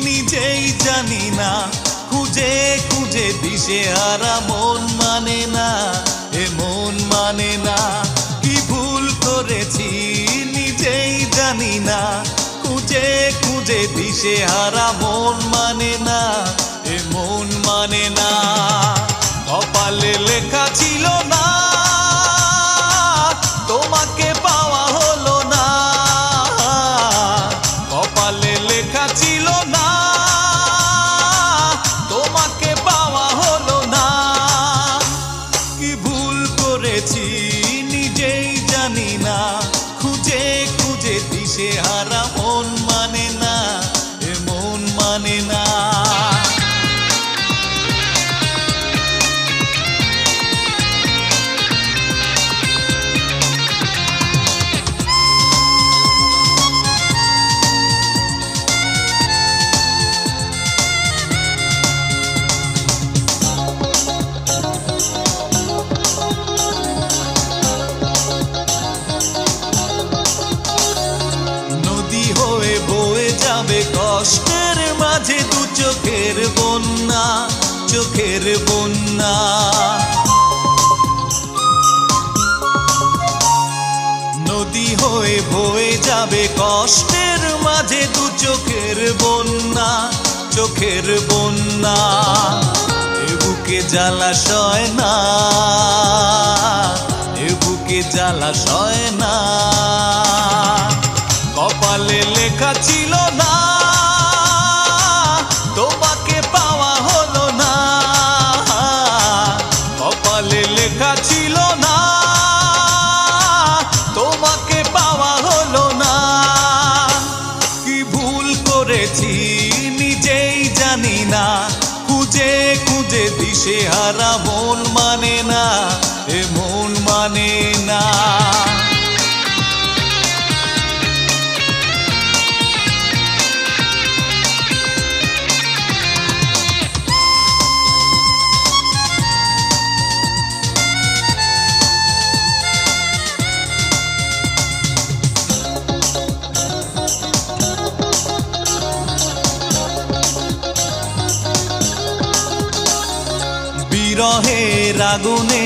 নিজেই জানি না, খুঁজে খুঁজে দিশেহারা মন মানে না, এ মন মানে না। কি ভুল করেছি নিজেই জানি না, খুঁজে খুঁজে দিশেহারা মন মানে না, এ মন মানে না। কপালে লেখা ছিল না, তোমাকে পাওয়া হলো না। কপালে লেখা ছিল না, তোমাকে পাওয়া হলো না। কি ভুল করেছি নিজেই জানি না, খুঁজে খুঁজে দিশেহারা মন মানে না, এ মন মানে না। কষ্টের মাঝে দু চোখের বন্যা, চোখের বন্যা। নদী হয়ে বয়ে যাবে কষ্টের মাঝে দু চোখের বন্যা, চোখের বন্যা। এ বুকে জ্বালাশয় না, এ বুকে জ্বালাশয় না। কপালে লেখা ছিল না, তোমাকে পাওয়া হলো না। কপালে লেখা ছিল না, তোমাকে পাওয়া হলো না। কি ভুল করেছি নিজেই জানি না, খুঁজে খুঁজে দিশেহারা মন মানে না, এ মন মানে না। বিরহের আগুনে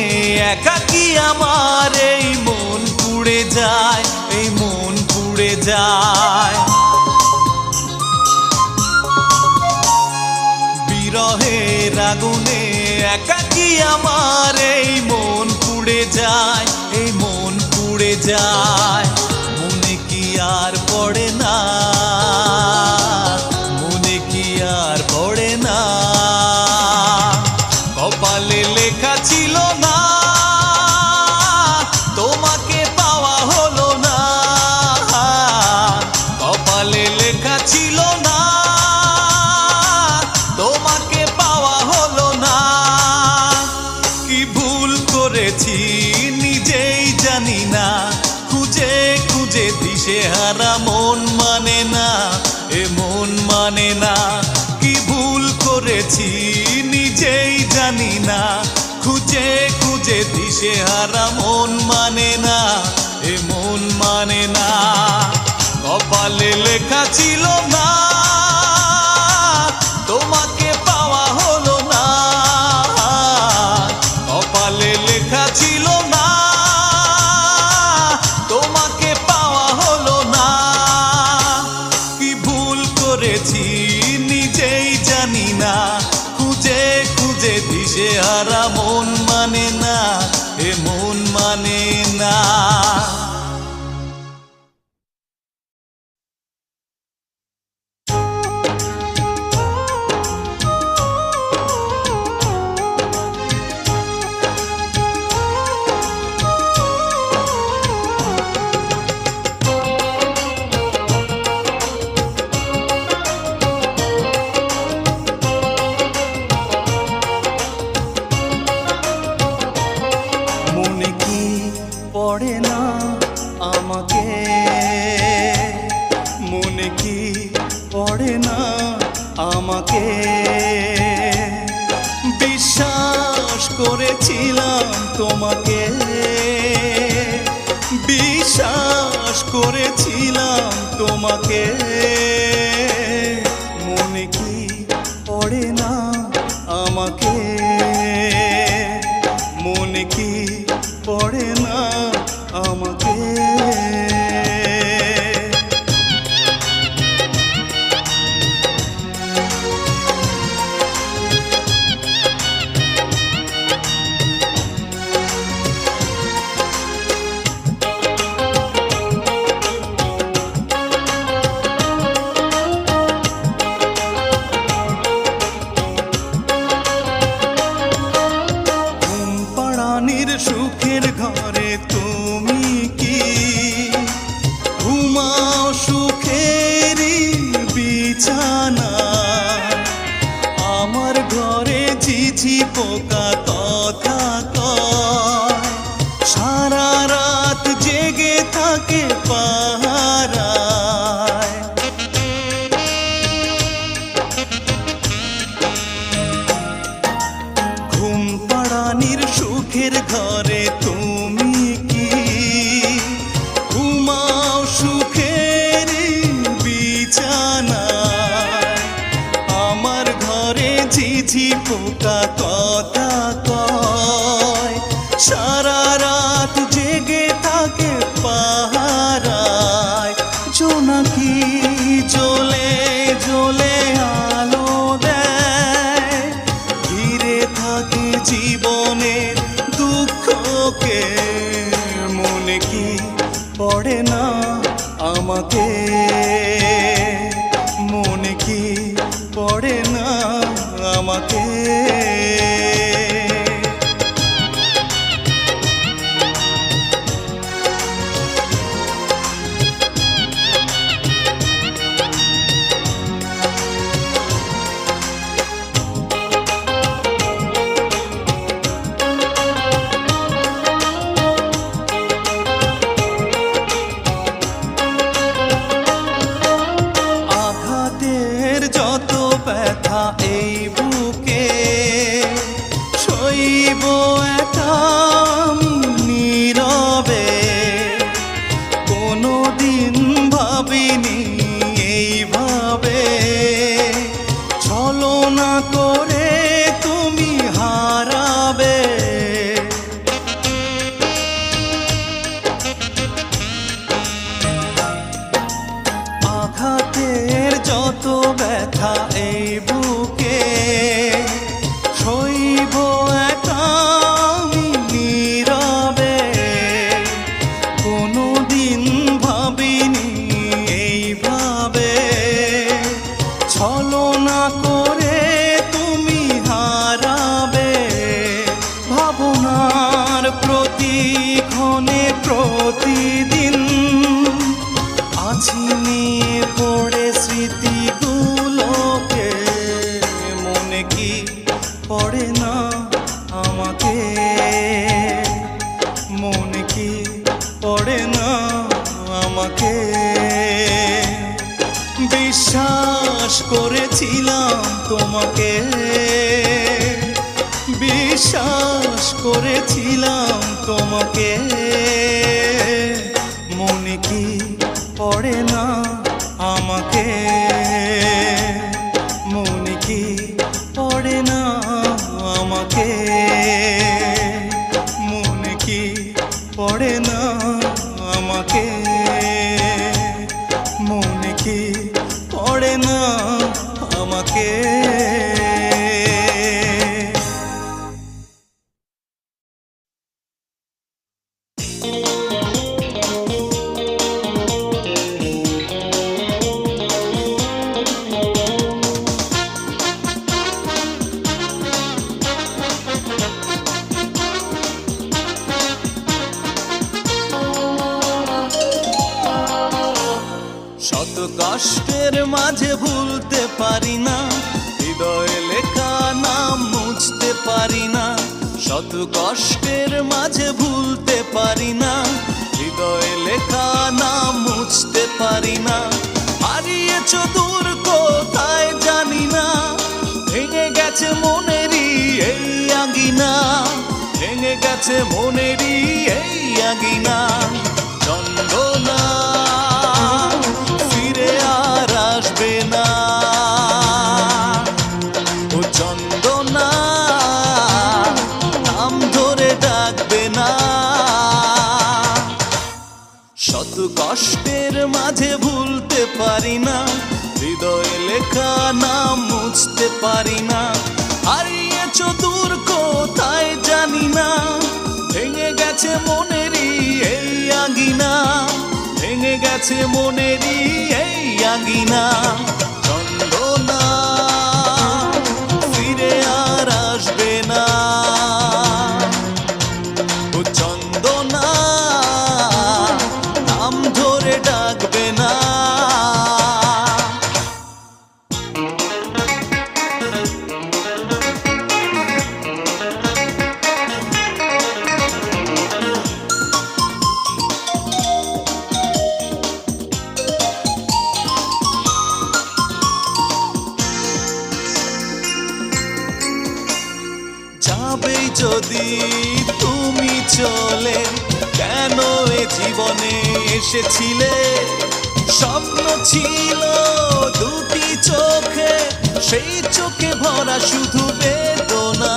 একাকী আমার এই মন পুড়ে যায়, এই মন পুড়ে যায়। বিরহের আগুনে একাকী আমার এই মন পুড়ে যায়, এই মন পুড়ে যায়। মনে কি আর পড়ে না, মনে কি আর পড়ে না। কপালে লেখা ছিল না, তোমাকে পাওয়া হলো না। কপালে লেখা ছিল না, তোমাকে পাওয়া হলো না। কি ভুল করেছি নিজেই জানি না, খুঁজে খুঁজে দিশেহারা মন মানে না, এ মন মানে না। কি ভুল করেছি নিজেই জানি না, খুঁজে খুঁজে দিশেহারা মন মানে না, এ মন মানে না। কপালে লেখা ছিল না, তোমাকে পাওয়া হলো না। কপালে লেখা ছিল না, তোমাকে পাওয়া হলো না। কি ভুল করেছি নিজেই জানি না, খুঁজে খুঁজে দিশেহারা মন মানে না, এ মন মানে না। পড়ে না আমাকে, মনে কি পড়ে না আমাকে। বিশ্বাস করেছিলাম তোমাকে, বিশ্বাস করেছিলাম তোমাকে। চিঠি পোকা কথা কয়, সারা রাত জেগে থাকে পাহারায়। জোনাকি জ্বলে জ্বলে আলো দেয়, ঘিরে থাকে জীবনের দুঃখকে। মনে কি পড়ে না আমাকে, মনে কি পড়ে না আমাকে। আঘাতের যত ব্যথা এই বুকে সইব একা আমি নীরবে। কোনোদিন ভাবিনি এইভাবে ছলনা করে তুমি হারাবে। আঘাতের যত ব্যথা এই বুকে সইব একা আমি নীরবে। কোনোদিন ভাবিনি এইভাবে ছলনা করে তুমি হারাবে। ভাবনার প্রতিক্ষণে প্রতিদিন আছি নিয়ে পড়ে স্মৃতিগুলোকে। মনে কি পড়ে না আমাকে, মনে কি পড়ে না আমাকে। বিশ্বাস করেছিলাম তোমাকে, বিশ্বাস করেছিলাম তোমাকে। মনে কি পড়ে না আমাকে, মনে কি পড়ে না আমাকে। মনে কি পড়ে না আমাকে, মনে কি পড়ে না আমাকে। শত কষ্টের মাঝে ভুলতে পারি না, হৃদয়ে লেখা নাম মুছতে পারি না। শত কষ্টের মাঝে ভুলতে পারি না, হৃদয়ে লেখা নাম মুছতে পারি না। হারিয়েছ দূর কোথায় জানি না, ভেঙে গেছে মনেরই এই আঙিনা, ভেঙে গেছে মনেরই এই আঙিনা। চন্দনা ফিরে আর আসবে না, ও চন্দনা নাম ধরে ডাকবে না। শত কষ্টের মাঝে ভুলতে পারি না, হৃদয়ে লেখা নাম মুছতে পারি না। হারিয়েছ দূর কোথায় জানি না, ভেঙে গেছে মনেরই এই আঙিনা, ভেঙে গেছে মনেরই এই আঙিনা। চন্দনা ফিরে আর আসবে না, ও চন্দনা নাম ধরে ডাকবে না। যাবেই যদি তুমি চলে, কেন এ জীবনে এসেছিলে? স্বপ্ন ছিল দুটি চোখে, সেই চোখে ভরা শুধু বেদনা।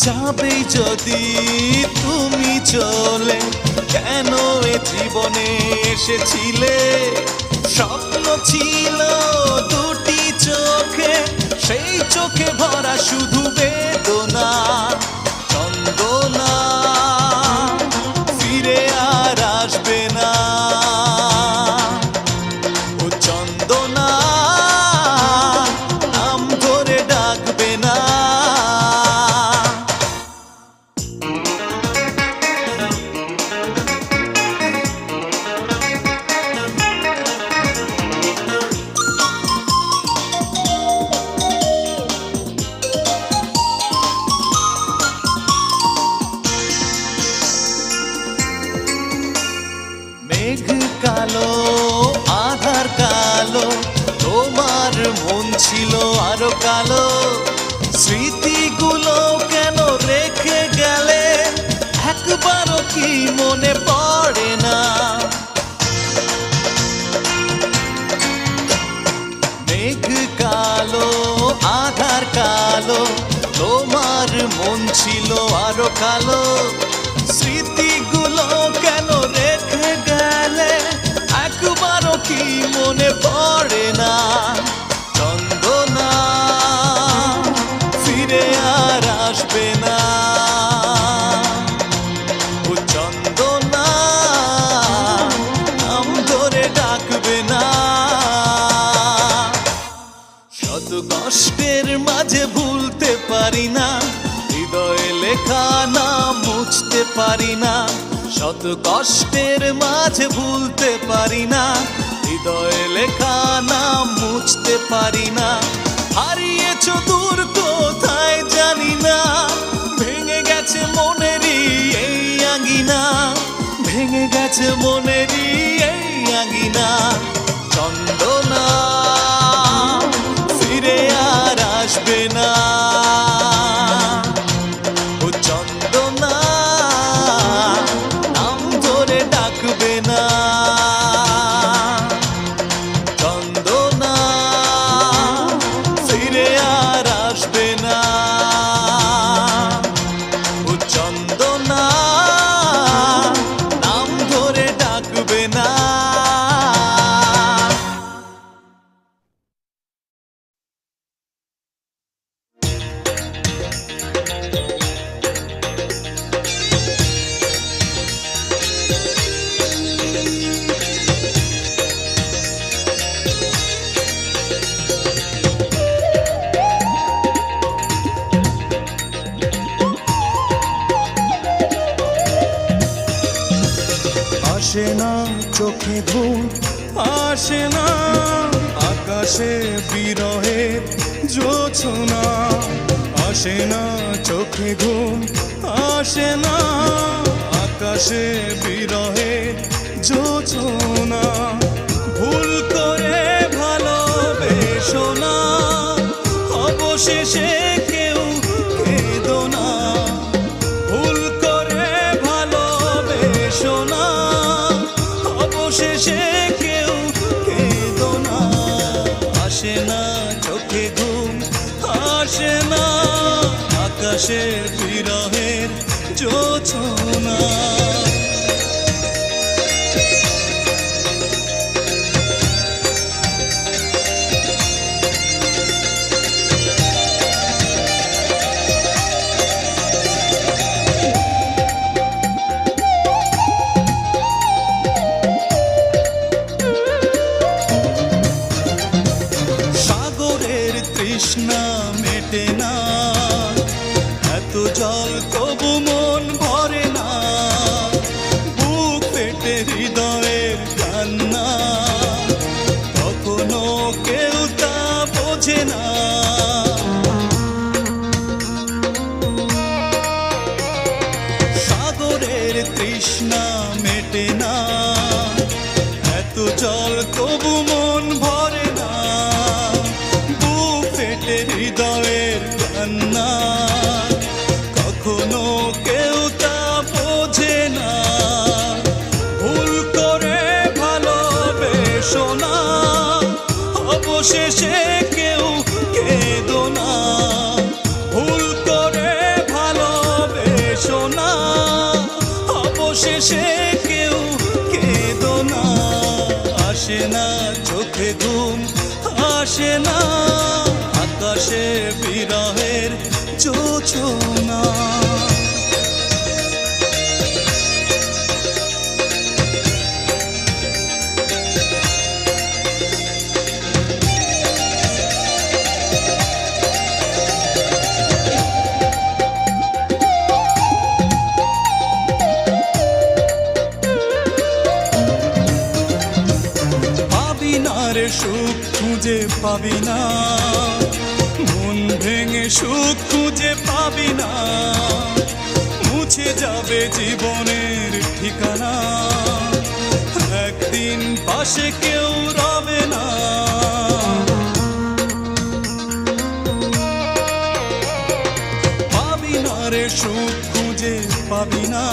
যাবেই যদি তুমি চলে, কেন এ জীবনে এসেছিলে? স্বপ্ন ছিল দুটি চোখে, সেই চোখে ভরা শুধু বেদনা। চন্দনা ফিরে আর আসবে না, ও চন্দনা নাম ধরে ডাকবে না। মেঘ কালো আধার কালো, তোমার মন ছিল আরো কালো। স্মৃতিগুলো কেন রেখে গেলে, একবারও কি মনে পড়ে না? মেঘ কালো আধার কালো, তোমার মন ছিল আরো কালো। স্মৃতিগুলো কেন রেখে গেলে, একবারও কি মনে পড়ে না? চন্দনা ফিরে আর আসবে না, ও চন্দনা নাম ধরে ডাকবে না। শত কষ্টের মাঝে ভুলতে পারি না, হৃদয়ে লেখা নাম মুছতে পারি না। শত কষ্টের মাঝে ভুলতে পারি না, হৃদয়ে লেখা নাম মুছতে পারি না। হারিয়েছো দূর কোথায় জানি না, ভেঙে গেছে মনেরই এই আঙ্গিনা, ভেঙে গেছে মনেরই এই আঙ্গিনা। চন্দনা ফিরে আর আসবে না, ও চন্দনা নাম ধরে ডাকবে না। চন্দনা ফিরে আর আসবে না, ও চন্দনা নাম ধরে ডাকবে না। আসে না চোখে ঘুম, আসে না আকাশে বিরহের জোছনা। আসে না চোখে ঘুম, আসে না আকাশে বিরহের জোছনা। ভুল করে ভালোবেসো না, অবশেষে কেউ কেঁদো না। ভুল করে ভালোবেসো না, অবশেষে কেউ কেঁদো না। আসে না চোখে ঘুম, আসে না আকাশে বিরহের জোছনা। সাগরের তৃষ্ণা মেটে না, এত জল তবু মন ভরে না। বুক পেটে হৃদয়ের কান্না, কখনো কেউ তা বোঝে না। সাগরের তৃষ্ণা মেটে না, এত জল তবু মন ভরে না। বুক পেটে হৃদয়ের কান্না, কখনো কেউ তা বোঝে না। ভুল করে ভালোবেসো না, অবশেষে কেউ কেঁদো না, ভুল করে ভালোবেসো না, অবশেষে কেউ কেঁদো না। আসে না চোখে ঘুম, আসে না আকাশে বিরহের জোছনা। সুখ খুঁজে পাবি না, মন ভেঙে সুখ খুঁজে পাবি না, মুছে যাবে জীবনের ঠিকানা, একদিন পাশে কেউ রবে না। পাবি না রে সুখ খুঁজে পাবি না,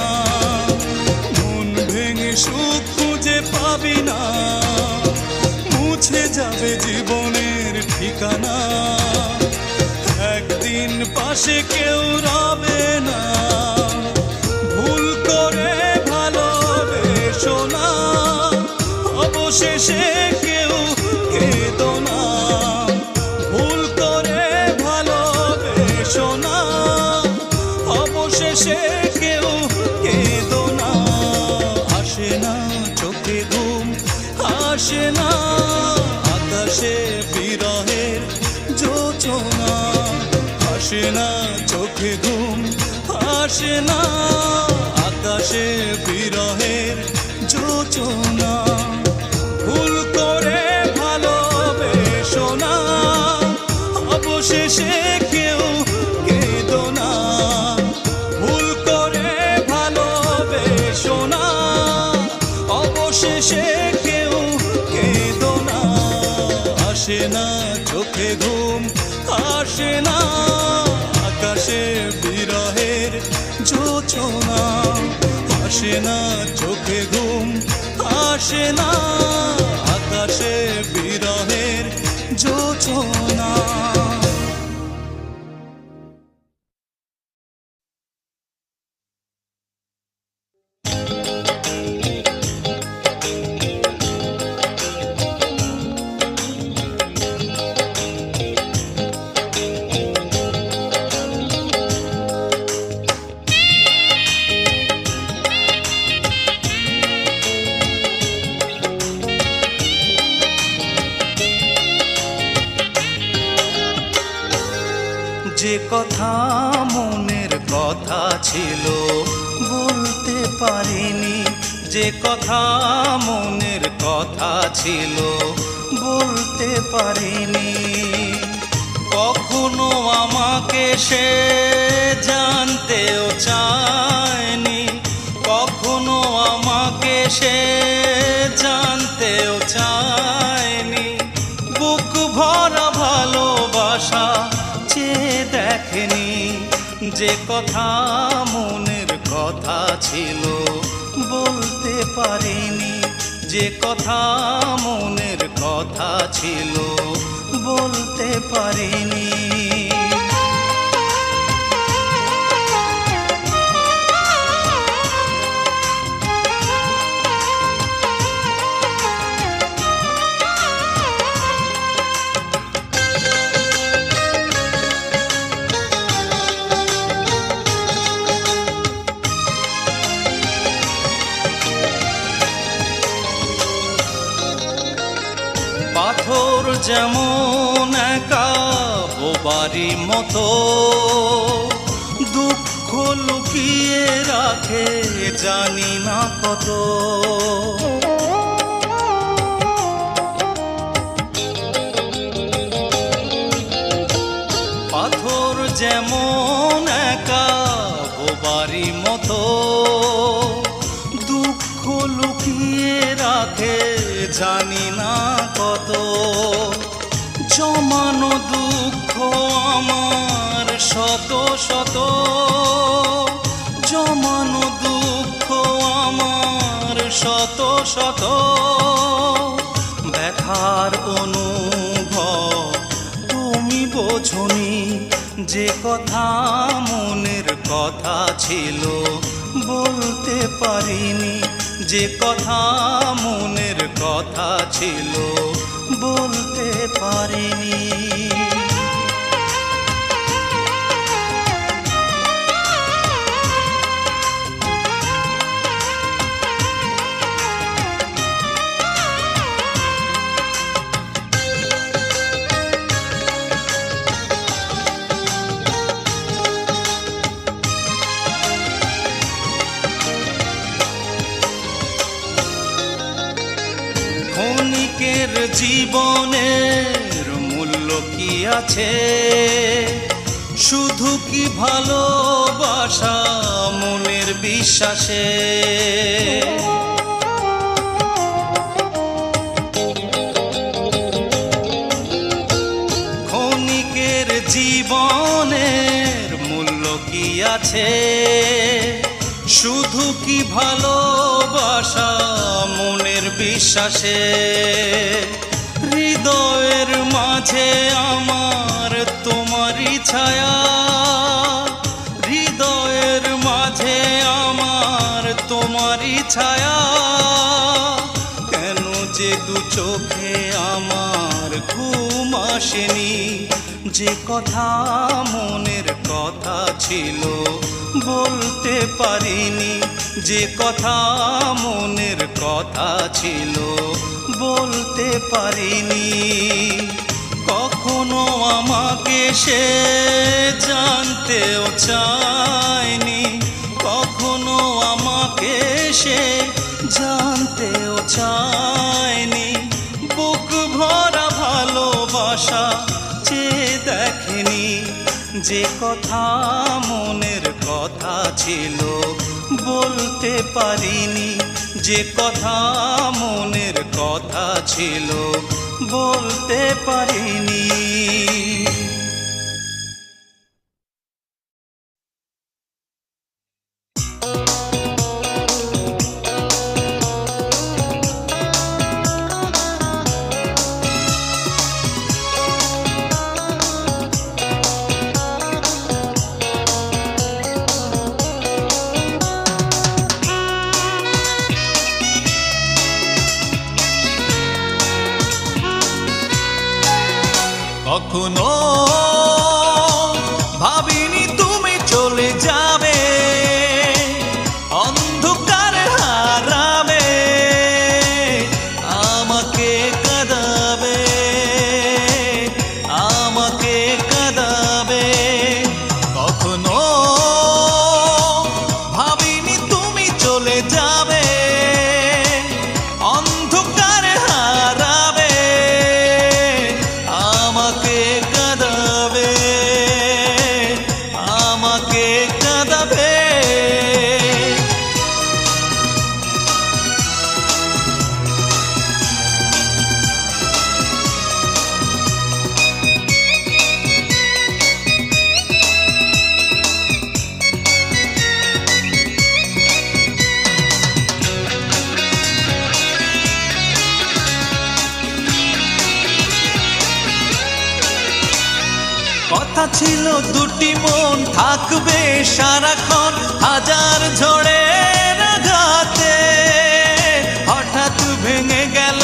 মন ভেঙে সুখ খুঁজে পাবি না, মুছে যাবে জীবনের ঠিকানা, একদিন পাশে কেউ রবে না। ভুল করে ভালোবেসো না, অবশেষে কেউ কেঁদো না, ভুল করে ভালোবেসো না, অবশেষে কেউ কেঁদো না। আসে না চোখে ঘুম, আসে না আকাশে বিরহের জোছনা, আসে না চোখে ঘুম, আসে না আকাশে বিরহের জোছনা। ভুল করে ভালোবেসো না, অবশেষে কেউ কেঁদো না, ভুল করে ভালোবেসো না, অবশেষে আসে না চোখে ঘুম, আসে না আকাশে বিরহের জোছনা, আসে না চোখে ঘুম, আসে না আকাশে বিরহের জোছনা। যে কথা মনের কথা ছিল বলতে পারিনি, যে কথা মনের কথা ছিল বলতে পারিনি, কখনো আমাকে সে জানতেও চায়নি, কখনো আমাকে সে জানতেও চায়নি, বুক ভরা ভালোবাসা দেখেনি, যে কথা মনের কথা ছিল বলতে পারিনি, যে কথা মনের কথা ছিল বলতে পারিনি। পাথর যেমন একা বোবারি মতো, দুঃখ লুকিয়ে রাখে জানি না কত, পাথর যেমন একা বোবারি মতো, দুঃখ লুকিয়ে রাখে জানি না কত, জমানো দুঃখ আমার শত শত, জমানো দুঃখ আমার শত শত, যে কথা মনের কথা ছিল বলতে পারিনি, যে কথা মনের কথা ছিল বলতে পারিনি। ক্ষণিকের জীবনের মূল্য কি আছে? শুধু কি ভালোবাসা মনের বিশ্বাসে? ক্ষণিকের জীবনের মূল্য কি আছে? শুধু কি ভালোবাসা মনের বিশ্বাসে? হৃদয়ের মাঝে আমার তোমারই ছায়া, হৃদয়ের মাঝে আমার তোমারই ছায়া। কেন যে দু চোখে আমার ঘুম আসেনি? যে কথা মনের কথা ছিল বলতে পারিনি, যে কথা মনের কথা ছিল বলতে পারিনি। কখনো আমাকে সে জানতেও চায়নি, কখনো আমাকে সে জানতেও চায়নি। বুক ভরা ভালোবাসা চেয়ে দেখেনি, যে কথা মনের কথা ছিল বলতে পারিনি, যে কথা মনের কথা ছিল বলতে পারিনি। কখনো ভাবিনি তুমি চলে যাবে, অন্ধকারে হারাবে, আমাকে কাঁদাবে, আমাকে কাঁদাবে। কখনো ভাবিনি তুমি চলে যাবে, অন্ধকারে হারাবে, আমাকে কাঁদাবে, আমাকে কাঁদাবে। কথা ছিল দুটি মন থাকবে সারাক্ষণ, হাজার ঝড়ের আঘাতে হঠাৎ ভেঙে গেল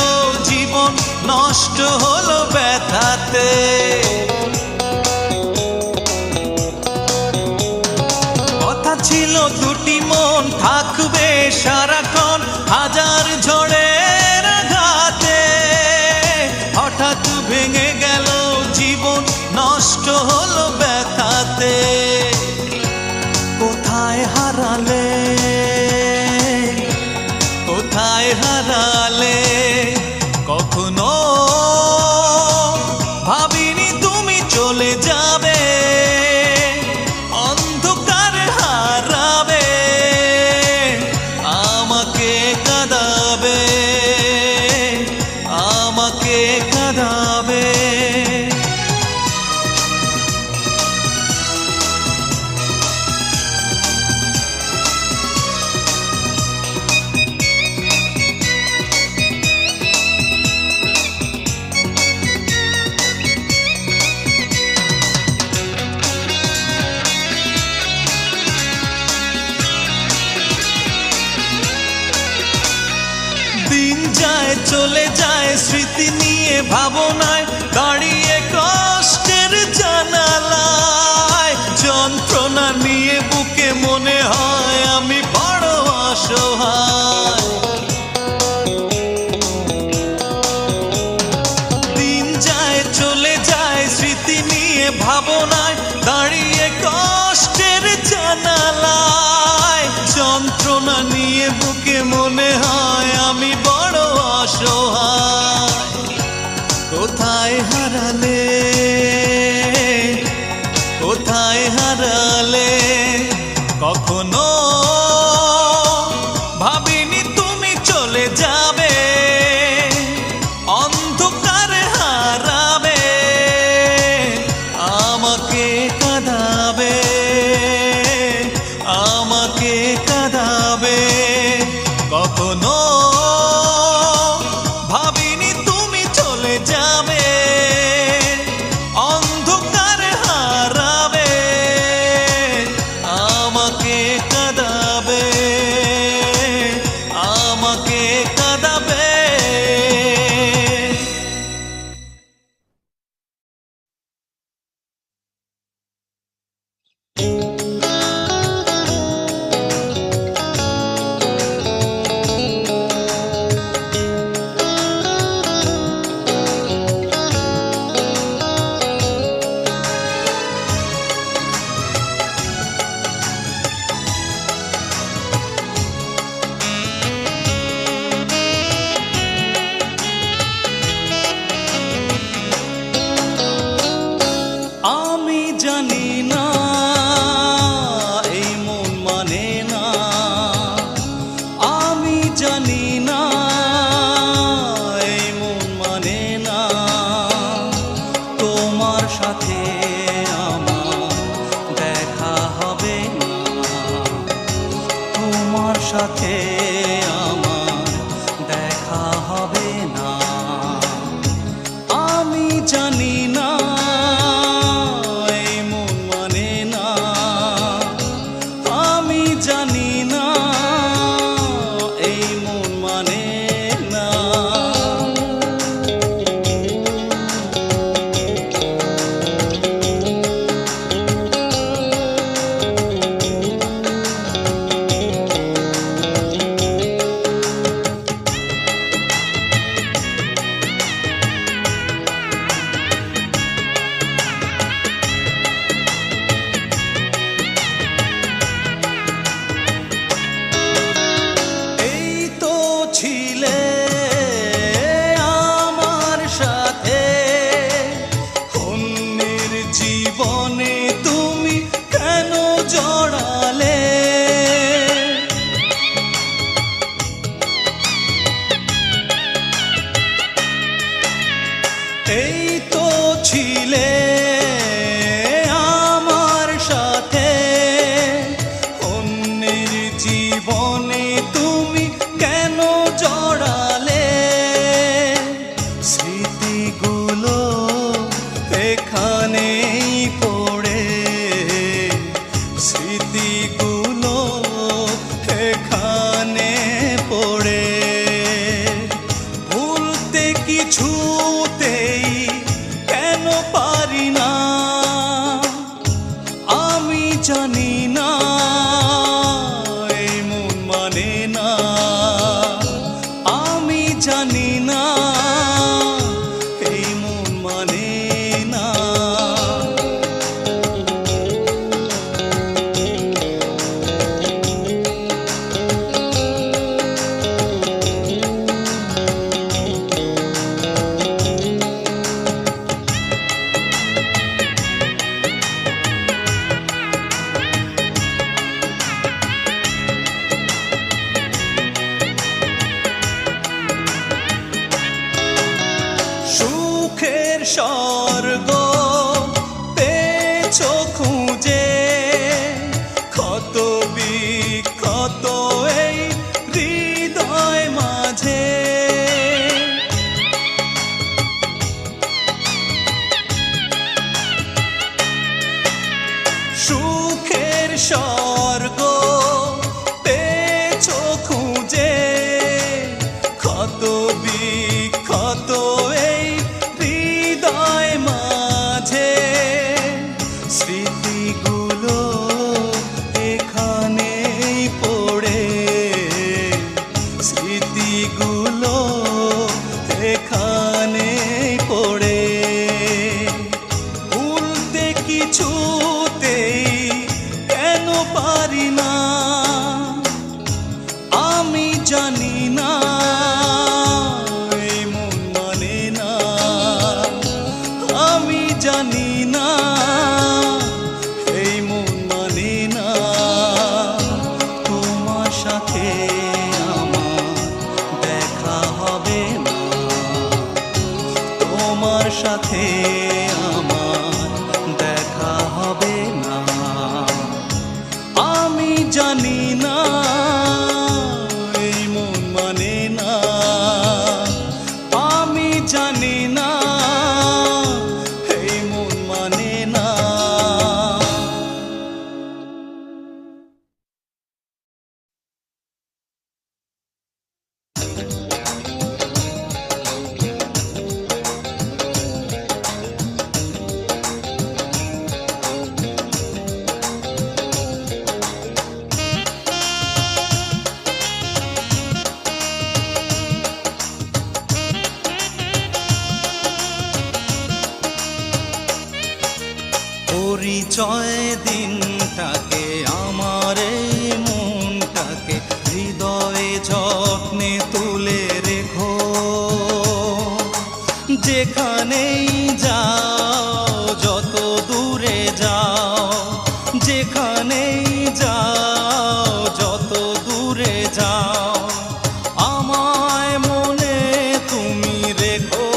জীবন, নষ্ট হলো ব্যথাতে। কথা ছিল দুটি মন থাকবে সারাক্ষণ, হাজার ঝড়ের আঘাতে হঠাৎ ভেঙে গেল জীবন, নষ্ট হলো ব্যথাতে। কোথায় হারালে, কোথায় হারালে? কখনো ভাবিনি তুমি স্মৃতি নিয়ে ভাবনায় দাঁড়িয়ে কষ্টের জানালায়, যন্ত্রণা নিয়ে বুকে মনে হয় আমি বড় অসহায়। দিন যায় চলে যায় স্মৃতি নিয়ে ভাবনায় দাঁড়িয়ে কষ্টের জানালায়, যন্ত্রণা নিয়ে বুকে মনে হয় আমি বড় অসহায়। কোথায় হারালে, কোথায় হারালে, কখনো ভাবিনি তুমি চলে যাবে, অন্ধকারে হারাবে, আমাকে কাঁদাবে, আমাকে কাঁদাবে। কখনো ভাবিনি তুমি চলে যাবে, অন্ধকারে হারাবে, আমাকে কাঁদাবে, আমাকে কাঁদাবে। আমি জানি না এই মন মানে না, আমি জানি না এই মন মানে না, তোমার সাথে আমার দেখা হবে না, তোমার সাথে আমার দেখা হবে না। আমি জানি না এই মন মানে না, আমি জানি না এই মন মানে না। এই তো ছিলে আমার সাথে, অন্যের জীবনে তুমি কেন জড়ালে? এই তো ছিলে আমার সাথে, অন্যের জীবনে তুমি কেন জড়ালে? স্মৃতিগুলো এখানেই পড়ে, স্মৃতিগুলো এখানে পড়ে, ভুলতে কিছুতেই কেন পারি না? আমি জানি না এই মন মানে না, আমি জানি না এই মন মানে না। সুখের স্বর্গ পেয়েছো খুঁজে, ক্ষত বিক্ষত এই হৃদয় মাঝে, সুখের স্বর্গ পেয়েছো খুঁজে, ক্ষত বিক্ষত এখানে পড়ে। ভুলতে কিছুতেই কেন পারি না, আমি জানি না, এই মন মানে না। আমি জানি না, এই মন মানে না। তোমার সাথে আমার দেখা হবে না, তোমার সাথে আমার দেখা হবে না। আমি জানি না, এই মন মানে না। আমি জানি না, এই মন মানে না। পরিচয় দিনটাকে, আমার এই মনটাকে হৃদয়ে যত্নে তুলে রেখো। যেখানেই যাও, যত দূরে যাও, যেখানেই যাও, যত দূরে যাও, আমায় মনে তুমি রেখো।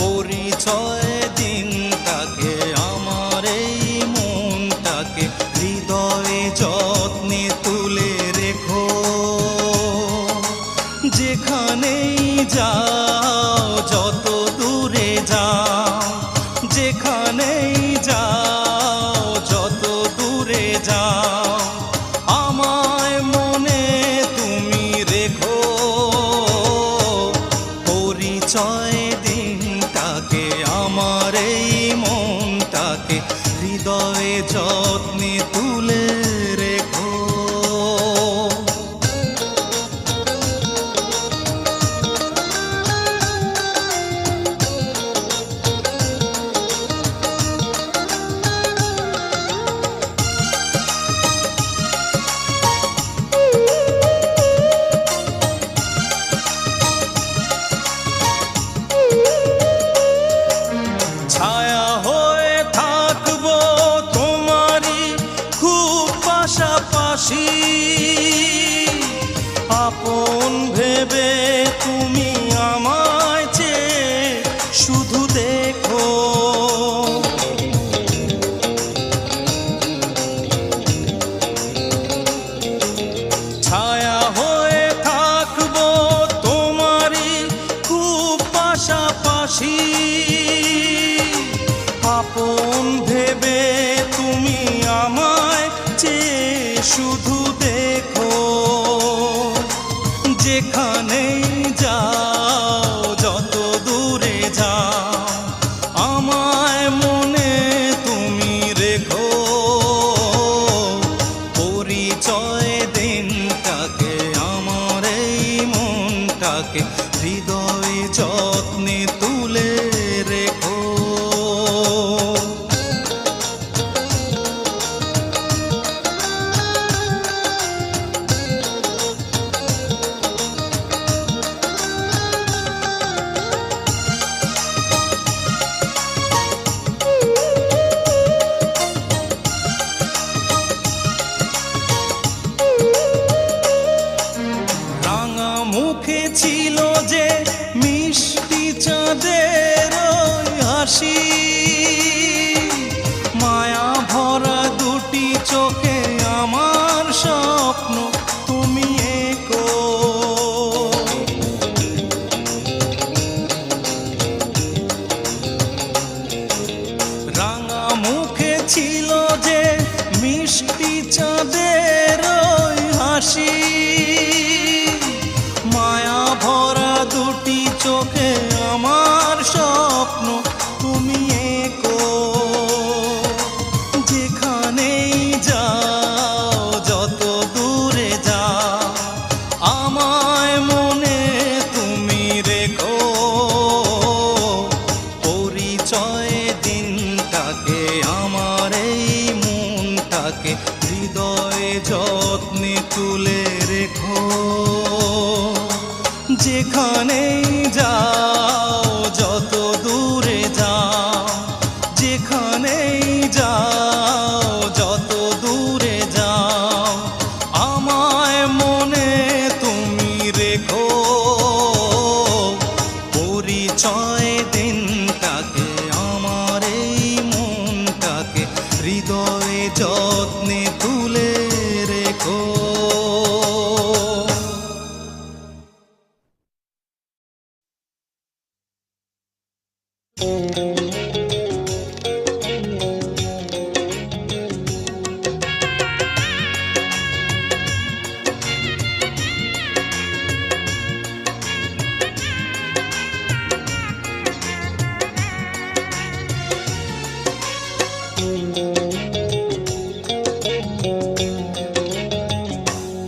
পরিচয় দিনটাকে, আমার এই মনটাকে হৃদয়ে যত্নে তুলে রেখো। যেখানেই যাও, যত দূরে যাও, যেখানেই যাও, যত দূরে যাও, আমায় মনে তুমি রেখো। পরিচয় দিনটাকে, আমার এই মনটাকে হৃদয়ে যত্নে তুলে রেখো। ছায়া হয়ে থাকবো তোমারই খুব পাশাপাশি, আপন ভেবে তুমি আমায় চেয়ে শুধু দেখো। ছায়া হয়ে থাকবো তোমারই খুব পাশাপাশি, আপন ভেবে তুমি আমায় চেয়ে শুধু দেখো। যেখানেই যাও, যত দূরে যাও, আমায় মনে তুমি রেখো। পরিচয় দিনটাকে, আমার এই মনটাকে হৃদয়ে যত্নে তুলে রেখো। রাঙা মুখে ছিল যে মিষ্টি চাঁদের ওই হাসি, মায়া ভরা দুটি চোখে আমার স্বপ্ন তুমি এঁকো। রাঙা মুখে ছিল যে মিষ্টি চাঁদের ওই হাসি, মায়া ভরা দুটি চোখে আমার স্বপ্ন তুমি যেখানেই যাও, যত দূরে যাও, যেখানেই যাও, যত দূরে যাও, আমায় মনে তুমি রেখো। পরিচয় দিনটাকে, আমার এই মনটাকে হৃদয়ে যত্নে তুলে রেখো।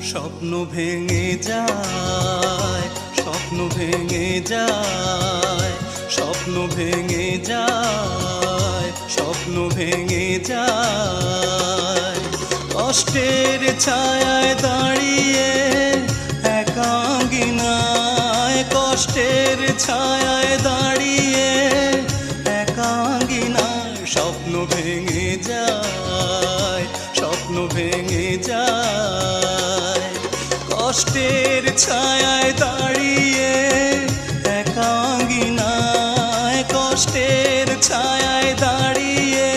স্বপ্ন ভেঙে যায়, স্বপ্ন ভেঙে যায়, স্বপ্ন ভেঙে যায়, স্বপ্ন ভেঙে যায়। কষ্টের ছায়ায় দাঁড়িয়ে একাঙ্গিনায়, কষ্টের ছায়ায় দাঁড়িয়ে একাঙ্গিনায়। স্বপ্ন ভেঙে যায়, স্বপ্ন ভেঙে যায়। কষ্টের ছায়ায় দাঁড়িয়ে একাঙ্গিনায়, কষ্টের ছায়ায় দাঁড়িয়ে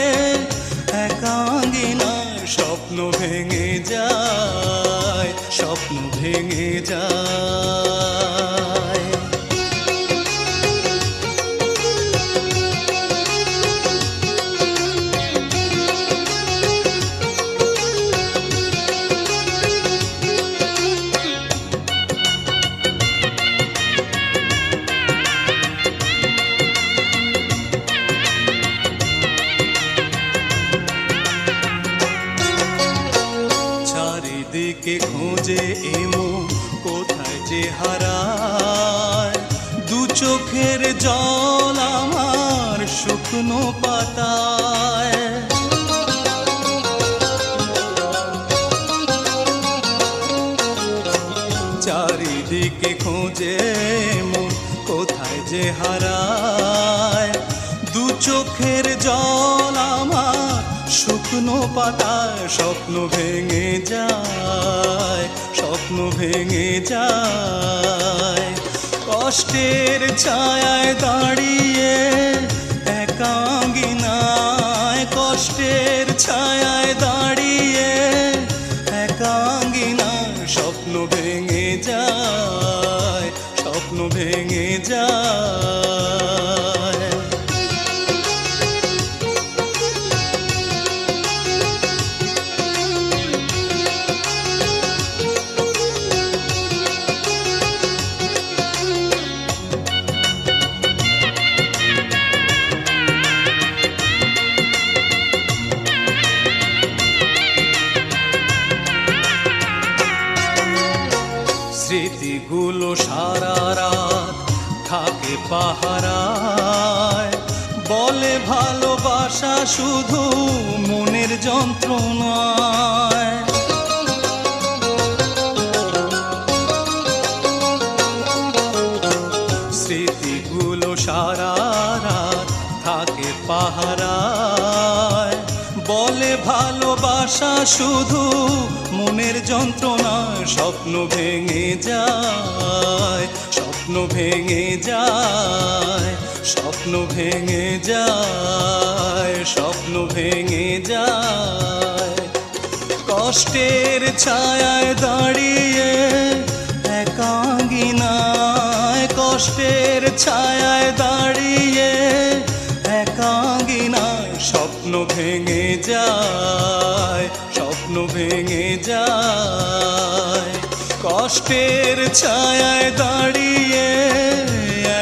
একাঙ্গিনায়। স্বপ্ন ভেঙে যায়, স্বপ্ন ভেঙে যায়। চারিদিকে খোঁজে এমো, কোথায় যে হারায়। দু চোখের জল আমার শুকনো পাতায়। চারিদিকে খোঁজে মন, কোথায় যে হারায়। দু চোখের জল আমার শুকনো পাতায়। স্বপ্ন ভেঙে যায়, স্বপ্ন ভেঙে যায়। কষ্টের ছায়ায় দাঁড়িয়ে একাঙ্গিনায়, কষ্টের ছায়ায় দাঁড়িয়ে একাঙ্গিনায়। স্বপ্ন ভেঙে যায়, স্বপ্ন ভেঙে যায়। স্মৃতিগুলো সারা রাত থাকে পাহারায়। বলে ভালোবাসা শুধু মনের যন্ত্রণায়। স্মৃতিগুলো সারা রাত থাকে পাহারায়। বলে ভালোবাসা শুধু মনের যন্ত্রণা। স্বপ্ন ভেঙে যায়, স্বপ্ন ভেঙে যায়, স্বপ্ন ভেঙে যায়, স্বপ্ন ভেঙে যায়। কষ্টের ছায়ায় দাঁড়িয়ে একাঙ্গিনায়, কষ্টের ছায়ায় দাঁড়িয়ে একাঙ্গিনায়। স্বপ্ন ভেঙে যায়, স্বপ্ন ভেঙে যায়। কষ্টের ছায়ায় দাঁড়িয়ে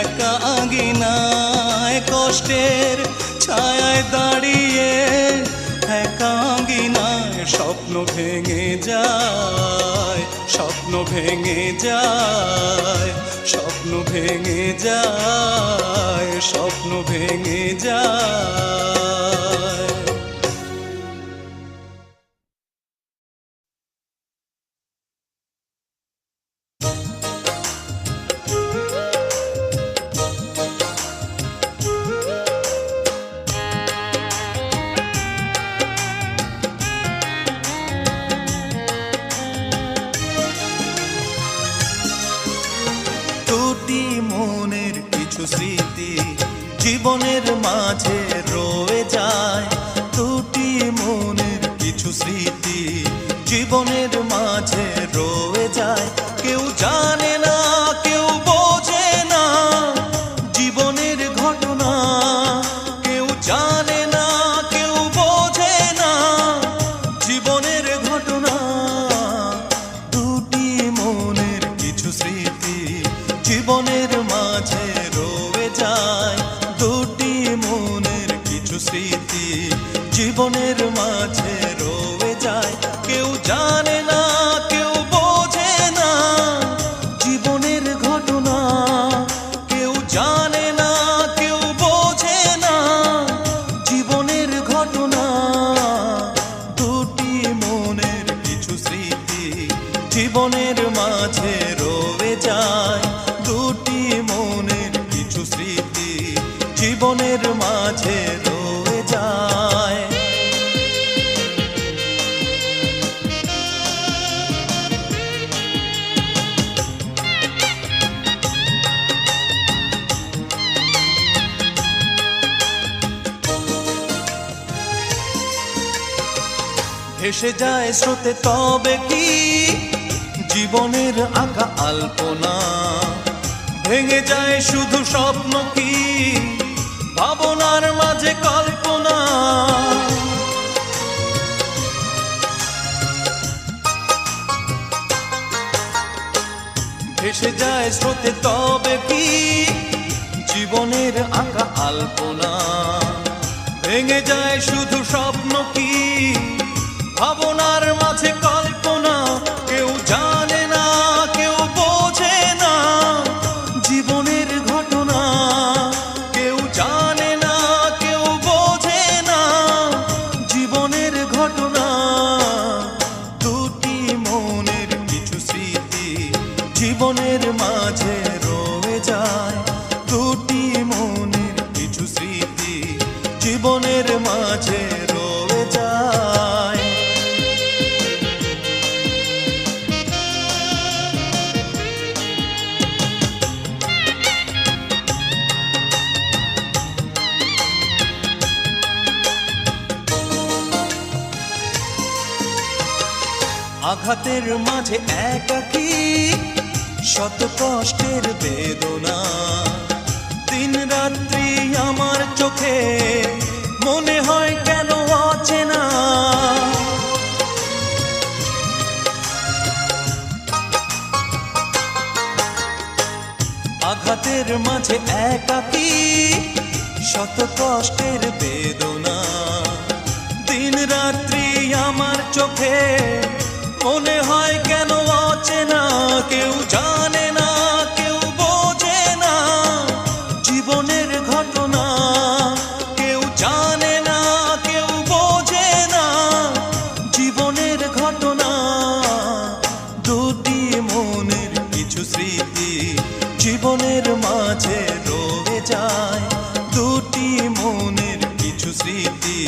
একাঙ্গিনায়, কষ্টের ছায়ায় দাঁড়িয়ে একাঙ্গিনায়। স্বপ্ন ভেঙে যায়, স্বপ্ন ভেঙে যায়, স্বপ্ন ভেঙে যায়, স্বপ্ন ভেঙে যায়। স্মৃতি জীবনের মাঝে রয়ে যায়। দুটি মনের কিছু স্মৃতি জীবনের মাঝে রয়ে যায়। কেউ জানে না, কেউ বোঝে না জীবনের ঘটনা। কেউ জানে না, কেউ বোঝে না জীবনের ঘটনা। দুটি মনের কিছু স্মৃতি জীবনের মাঝে রয়ে যায়। দুটি মনের কিছু স্মৃতি জীবনের মাঝে রয়ে যায়। কেউ জানে না, কেউ বোঝে না জীবনের ঘটনা। কেউ জানে না, কেউ বোঝে না জীবনের ঘটনা। দুটি মনের কিছু স্মৃতি জীবনের মাঝে রয়ে যায়। দুটি মনের কিছু স্মৃতি জীবনের মাঝে রয়ে যায়। ভেসে যায় স্রোতে তবে কি জীবনের আঁকা আলপনা। ভেঙে যায় শুধু স্বপ্ন কি ভাবনার মাঝে কল্পনা। ভেসে যায় স্রোতে তবে কি জীবনের আঁকা আলপনা। ভেঙে যায় শুধু স্বপ্ন কি ভাবনার মাঝে কল্পনা। কেউ জানে না, কেউ বোঝে না জীবনের ঘটনা। কেউ জানে না, কেউ বোঝে না জীবনের ঘটনা। দুটি মনের কিছু স্মৃতি জীবনের মাঝে রয়ে যায়। দুটি মনের কিছু স্মৃতি জীবনের মাঝে রয়ে যায়। আঘাতের মাঝে একাকী শত কষ্টের বেদনা। দিন রাত্রি আমার চোখে মনে হয় কেন অচেনা। আঘাতের মাঝে একাকী শত কষ্টের বেদনা। দিন রাত্রি আমার চোখে মনে হয় কেন অচেনা। কেউ জানে না, কেউ বোঝে না জীবনের ঘটনা। কেউ জানে না, কেউ বোঝে না জীবনের ঘটনা। দুটি মনের কিছু স্মৃতি জীবনের মাঝে রয়ে যায়। দুটি মনের কিছু স্মৃতি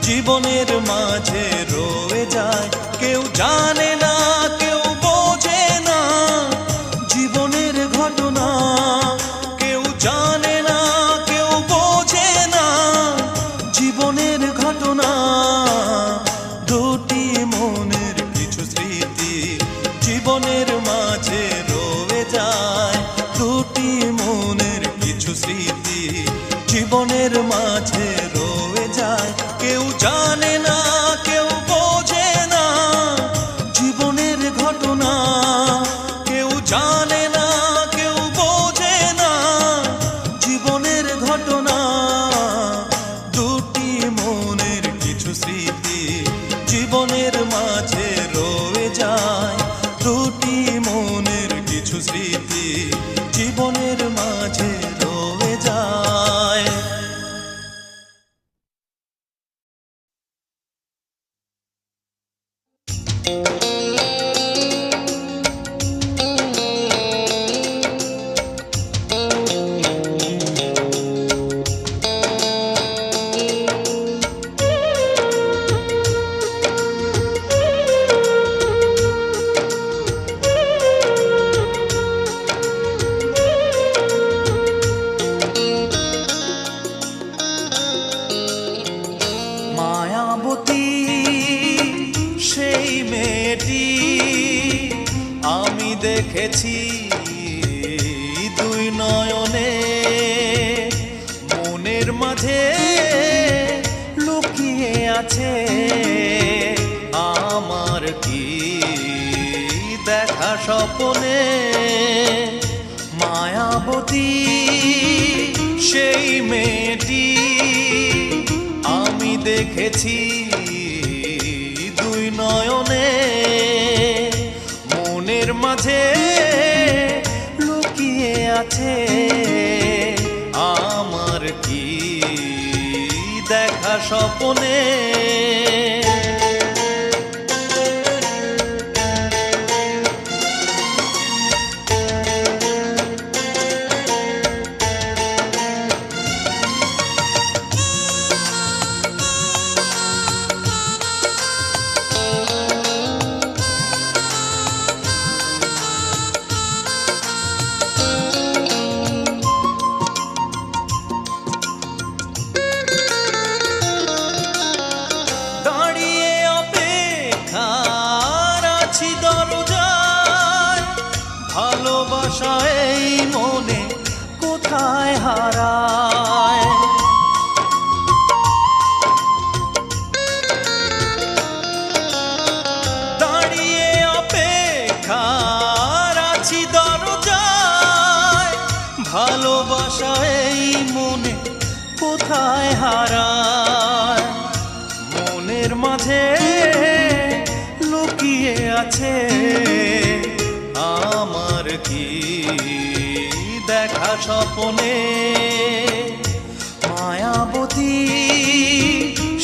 জীবনের মাঝে রয়ে যায়। কেউ জানে না, কেউ বোঝে না জীবনের ঘটনা। কেউ জানে না, কেউ বোঝে না জীবনের ঘটনা। দুটি মনের কিছু স্মৃতি জীবনের মাঝে রয়ে যায়। দুটি মনের কিছু স্মৃতি জীবনের মাঝে রয়ে যায়। কেউ জানে না, কেউ বোঝে না জীবনের ঘটনা। কেউ জানে না, কেউ বোঝে না জীবনের ঘটনা। দুটি মনের কিছু স্মৃতি জীবনের মাঝে রয়ে যায়। দুটি মনের কিছু স্মৃতি জীবনের মাঝে রয়ে যায়। দেখেছি দুই নয়নে, মনের মাঝে লুকিয়ে আছে আমার কি দেখা স্বপ্নে। মায়াবতী সেই মেয়েটি আমি দেখেছি দুই নয়নে, মনের মাঝে লুকিয়ে আছে আমার কি দেখা স্বপ্নে। ভালোবাসা এই মনে কোথায় হারায়, দাঁড়িয়ে অপেক্ষার আছি দরজায়। ভালোবাসা এই মনে কোথায় হারায়, মনের মাঝে লুকিয়ে আছে আমার কি দেখা স্বপ্নে। মায়াবতী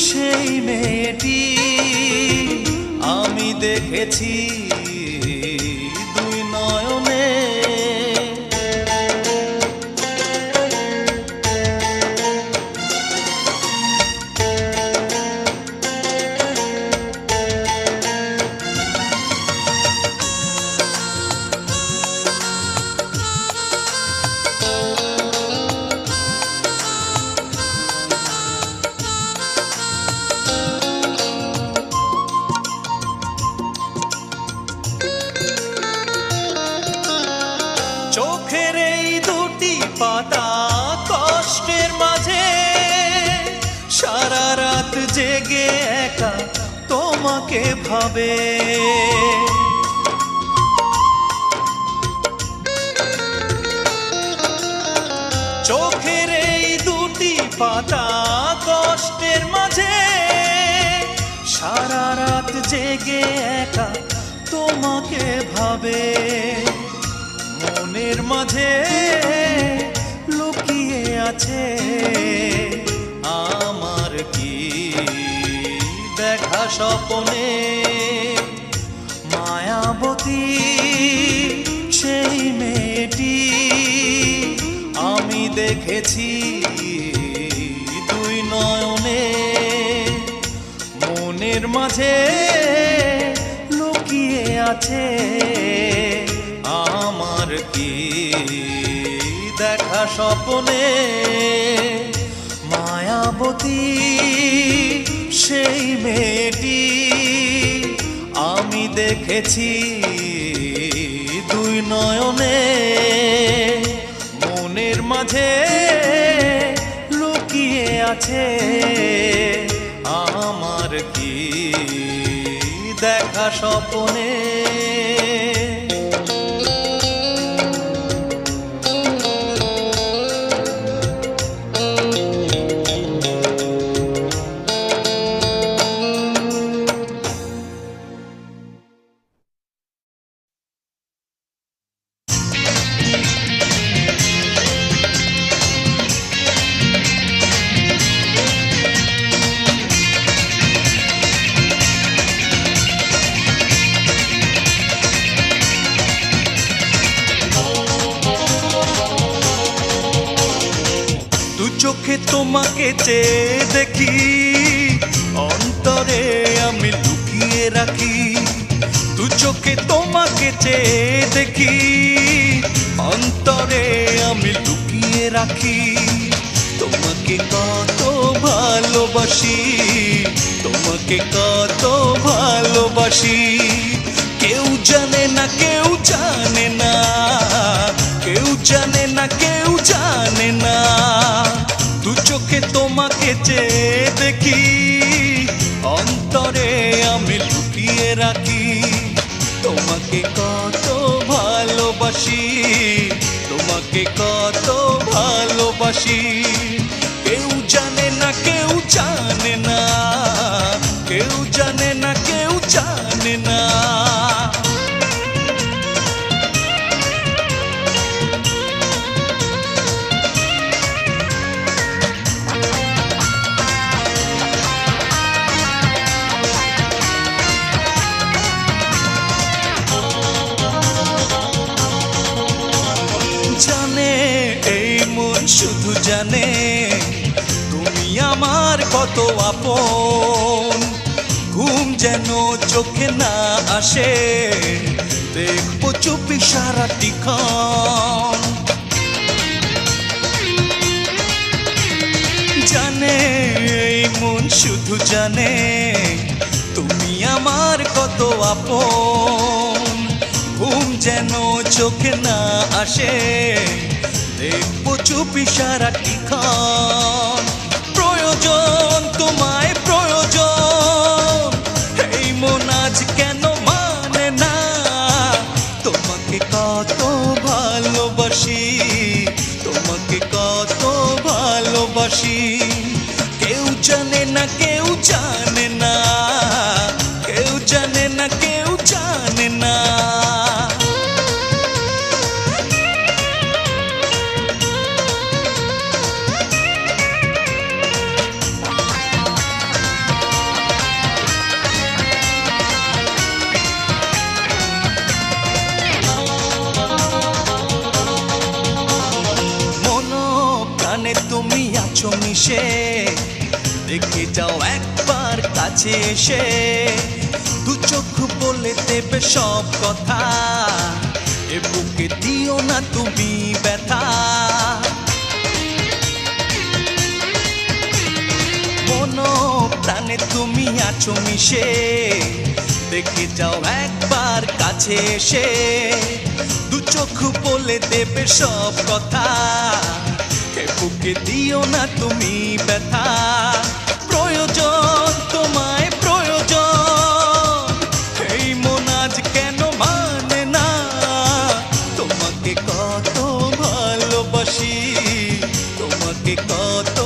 সেই মেয়েটি আমি দেখেছি দুই নয়নে। চোখের এই দুটি পাতা কষ্টের মাঝে সারা রাত জেগে একা তোমাকে ভাবে। চোখের এই দুটি পাতা কষ্টের মাঝে সারা রাত জেগে একা তোমাকে ভাবে। মনের মাঝে লুকিয়ে আছে আমার কি দেখা স্বপ্নে। মায়াবতী সেই মেয়েটি আমি দেখেছি দুই নয়নে, মনের মাঝে লুকিয়ে আছে আমার কি দেখা স্বপ্নে। মায়াবতী সেই মেয়েটি আমি দেখেছি দুই নয়নে, মনের মাঝে লুকিয়ে আছে আমার কি দেখা স্বপ্নে। চোখে তোমাকে চেয়ে দেখি, অন্তরে আমি লুকিয়ে রাখি। দু চোখে তোমাকে চেয়ে দেখি, অন্তরে আমি লুকিয়ে রাখি। তোমাকে কত ভালোবাসি, তোমাকে কত ভালোবাসি। কেউ জানে না, কেউ জানে না, কেউ জানে না, কেউ জানে না। দু চোখে তোমাকে চেয়ে দেখি, অন্তরে আমি লুকিয়ে রাখি। তোমাকে কত ভালোবাসি, তোমাকে কত ভালোবাসি। কেউ জানে না, কেউ জানে না, কেউ জানে না, কেউ জানে না। জানে এই মন শুধু জানে, তুমি আমার কত আপন। ঘুম যেন চোখে না আসে, দেখবো চুপি সারাটিক্ষণ। জানে এই মন শুধু জানে, তুমি আমার কত আপন। ঘুম যেন চোখে না আসে, দেখবো চুপি সারাটিক্ষণ। প্রয়োজন তোমায় প্রয়োজন, এই মন আজ কেন মানে না। তোমাকে কত ভালোবাসি, তোমাকে কত ভালোবাসি। কেউ জানে না, কেউ জানে না, কেউ জানে না, কেউ জানে না। মনে তুমি আছো মিশে, দেখে যাও একবার কাছে এসে। দু চোখ বলে দেবে সব কথা, এ বুকে দিও না তুমি ব্যথা। মন প্রাণে তুমি আছো মিশে, দেখে যাও একবার কাছে এসে। দু চোখ বলে দেবে সব কথা, বুকে দিও না তুমি ব্যথা। প্রয়োজন তোমায় প্রয়োজন, এই মন আজ কেন মানে না। তোমাকে কত ভালোবাসি, তোমাকে কত